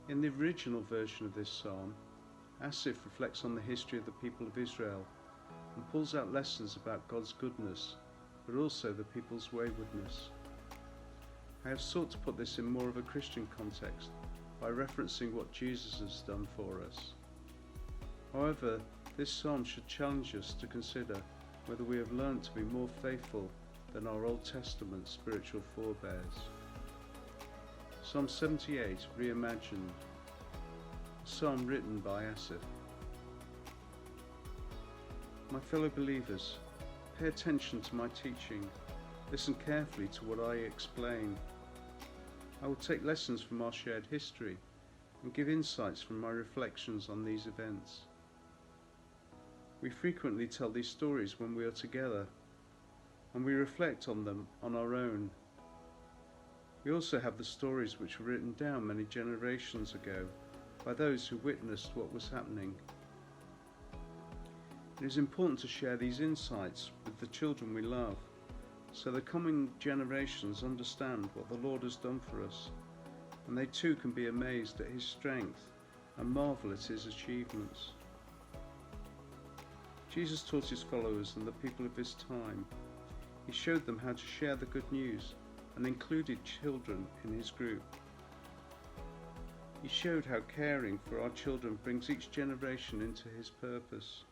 In the original version of this psalm, Asaph reflects on the history of the people of Israel and pulls out lessons about God's goodness, but also the people's waywardness. I have sought to put this in more of a Christian context by referencing what Jesus has done for us. However, this psalm should challenge us to consider whether we have learned to be more faithful than our Old Testament spiritual forebears. Psalm 78, Reimagined, a psalm written by Asaph. My fellow believers, pay attention to my teaching. Listen carefully to what I explain. I will take lessons from our shared history and give insights from my reflections on these events. We frequently tell these stories when we are together, and we reflect on them on our own. We also have the stories which were written down many generations ago by those who witnessed what was happening. It is important to share these insights with the children we love, so the coming generations understand what the Lord has done for us, and they too can be amazed at His strength and marvel at His achievements. Jesus taught His followers and the people of His time. He showed them how to share the good news and included children in His group. He showed how caring for our children brings each generation into His purpose,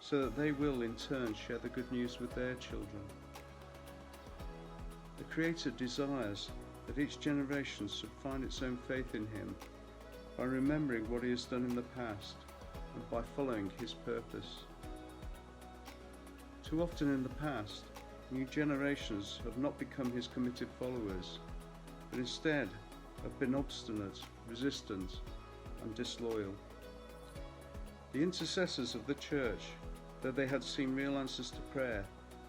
so that they will in turn share the good news with their children. The Creator desires that each generation should find its own faith in Him by remembering what He has done in the past and by following His purpose. Too often in the past, new generations have not become His committed followers, but instead have been obstinate, resistant, and disloyal. The intercessors of the church, though they had seen real answers to prayer,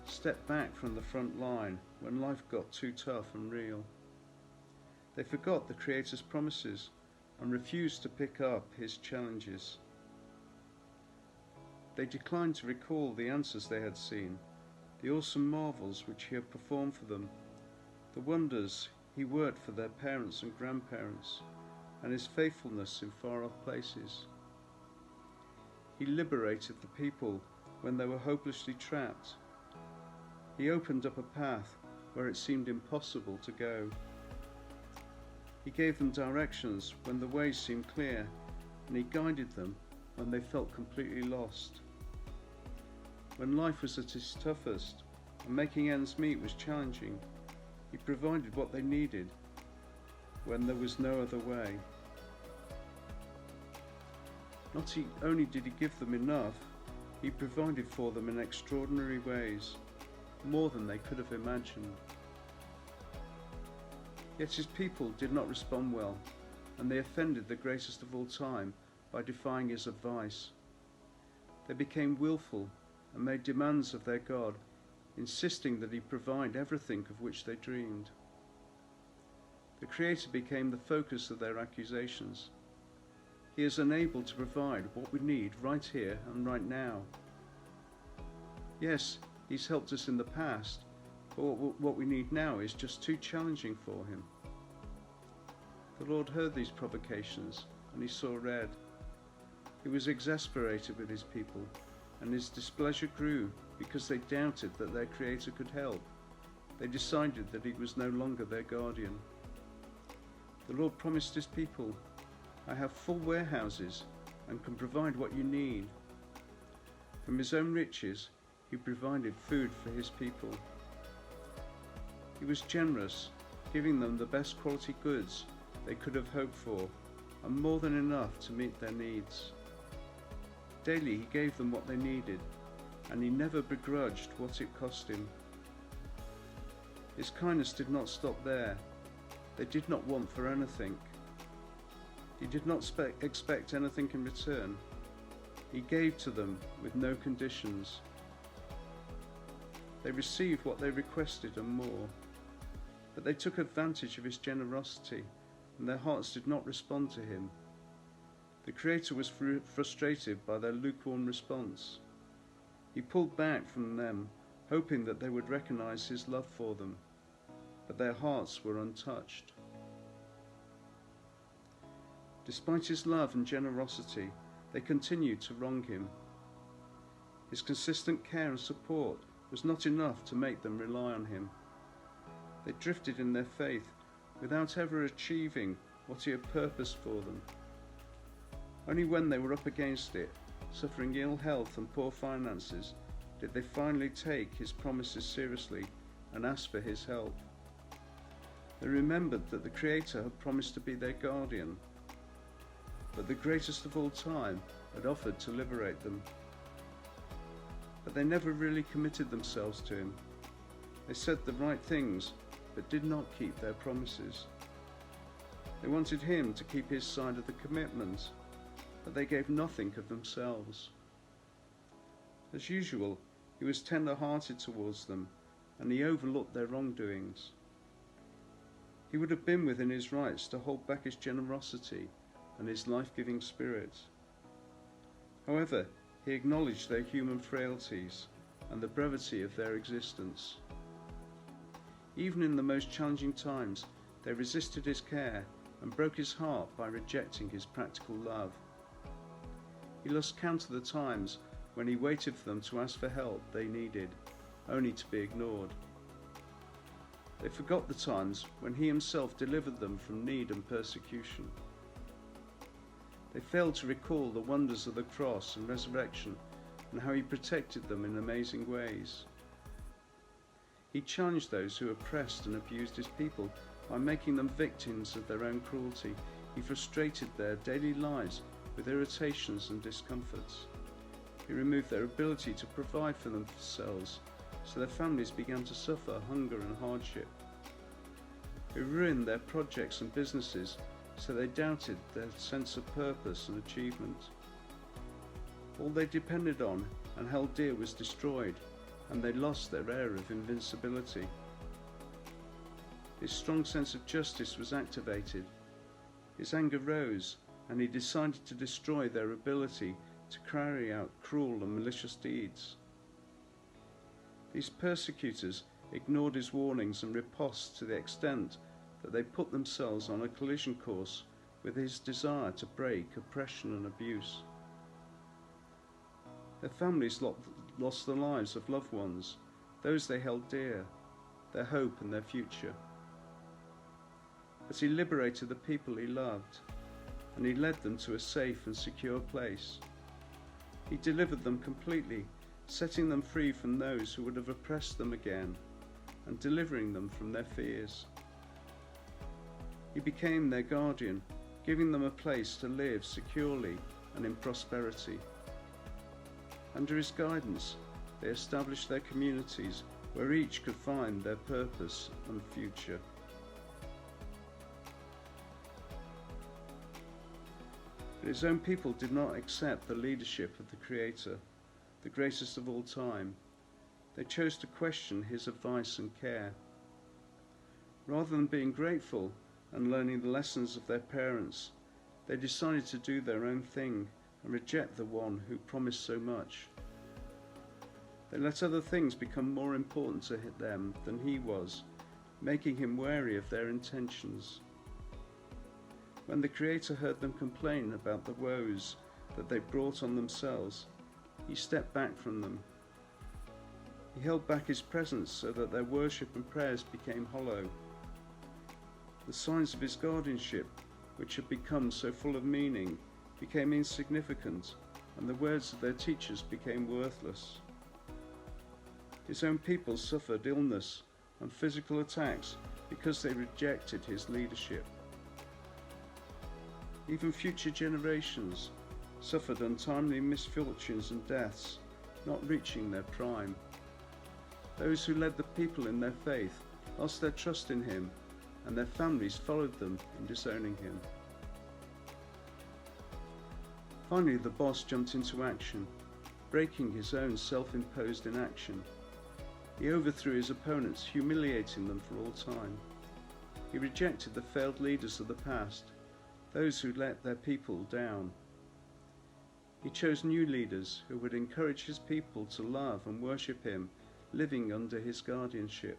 stepped back from the front line when life got too tough and real. They forgot the Creator's promises and refused to pick up His challenges. They declined to recall the answers they had seen, the awesome marvels which He had performed for them, the wonders He worked for their parents and grandparents, and His faithfulness in far-off places. He liberated the people when they were hopelessly trapped. He opened up a path where it seemed impossible to go. He gave them directions when the way seemed clear, and He guided them when they felt completely lost. When life was at its toughest and making ends meet was challenging, He provided what they needed when there was no other way. Not only did He give them enough, He provided for them in extraordinary ways, more than they could have imagined. Yet His people did not respond well, and they offended the greatest of all time by defying His advice. They became willful and made demands of their God, insisting that He provide everything of which they dreamed. The Creator became the focus of their accusations. He is unable to provide what we need right here and right now. Yes, He's helped us in the past, but what we need now is just too challenging for Him. The Lord heard these provocations, and He saw red. He was exasperated with His people, and His displeasure grew because they doubted that their Creator could help. They decided that He was no longer their guardian. The Lord promised His people, "I have full warehouses and can provide what you need." From His own riches, He provided food for His people. He was generous, giving them the best quality goods they could have hoped for, and more than enough to meet their needs. Daily He gave them what they needed, and He never begrudged what it cost Him. His kindness did not stop there. They did not want for anything. He did not expect anything in return. He gave to them with no conditions. They received what they requested and more, but they took advantage of His generosity, and their hearts did not respond to Him. The Creator was frustrated by their lukewarm response. He pulled back from them, hoping that they would recognize His love for them, but their hearts were untouched. Despite his love and generosity, they continued to wrong him. His consistent care and support was not enough to make them rely on him. They drifted in their faith without ever achieving what he had purposed for them. Only when they were up against it, suffering ill health and poor finances, did they finally take his promises seriously and ask for his help. They remembered that the Creator had promised to be their guardian, but the greatest of all time had offered to liberate them. But they never really committed themselves to him. They said the right things, but did not keep their promises. They wanted him to keep his side of the commitment, but they gave nothing of themselves. As usual, he was tender-hearted towards them, and he overlooked their wrongdoings. He would have been within his rights to hold back his generosity and his life-giving spirit. However, he acknowledged their human frailties and the brevity of their existence. Even in the most challenging times, they resisted his care and broke his heart by rejecting his practical love. He lost count of the times when he waited for them to ask for help they needed, only to be ignored. They forgot the times when he himself delivered them from need and persecution. They failed to recall the wonders of the cross and resurrection and how he protected them in amazing ways. He challenged those who oppressed and abused his people by making them victims of their own cruelty. He frustrated their daily lives with irritations and discomforts. He removed their ability to provide for themselves, so their families began to suffer hunger and hardship. He ruined their projects and businesses, so they doubted their sense of purpose and achievement. All they depended on and held dear was destroyed, and they lost their air of invincibility. His strong sense of justice was activated. His anger rose, and he decided to destroy their ability to carry out cruel and malicious deeds. These persecutors ignored his warnings and riposte to the extent that they put themselves on a collision course with his desire to break oppression and abuse. Their families lost the lives of loved ones, those they held dear, their hope and their future. But he liberated the people he loved, and he led them to a safe and secure place. He delivered them completely, setting them free from those who would have oppressed them again, and delivering them from their fears. He became their guardian, giving them a place to live securely and in prosperity. Under his guidance, they established their communities where each could find their purpose and future. But his own people did not accept the leadership of the Creator, the greatest of all time. They chose to question his advice and care. Rather than being grateful and learning the lessons of their parents, they decided to do their own thing and reject the one who promised so much. They let other things become more important to them than he was, making him wary of their intentions. When the Creator heard them complain about the woes that they brought on themselves, he stepped back from them. He held back his presence so that their worship and prayers became hollow. The signs of his guardianship, which had become so full of meaning, became insignificant, and the words of their teachers became worthless. His own people suffered illness and physical attacks because they rejected his leadership. Even future generations suffered untimely misfortunes and deaths, not reaching their prime. Those who led the people in their faith lost their trust in him, and their families followed them in disowning him. Finally, the boss jumped into action, breaking his own self-imposed inaction. He overthrew his opponents, humiliating them for all time. He rejected the failed leaders of the past, those who let their people down. He chose new leaders who would encourage his people to love and worship him, living under his guardianship.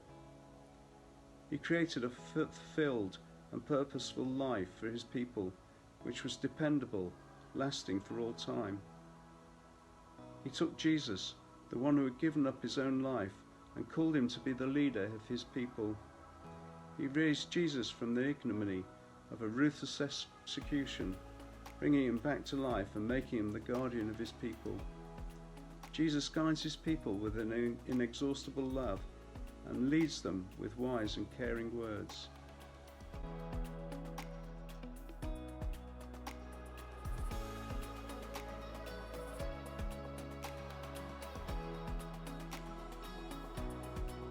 He created a fulfilled and purposeful life for his people, which was dependable, lasting for all time. He took Jesus, the one who had given up his own life, and called him to be the leader of his people. He raised Jesus from the ignominy of a ruthless execution, bringing him back to life and making him the guardian of his people. Jesus guides his people with an inexhaustible love and leads them with wise and caring words.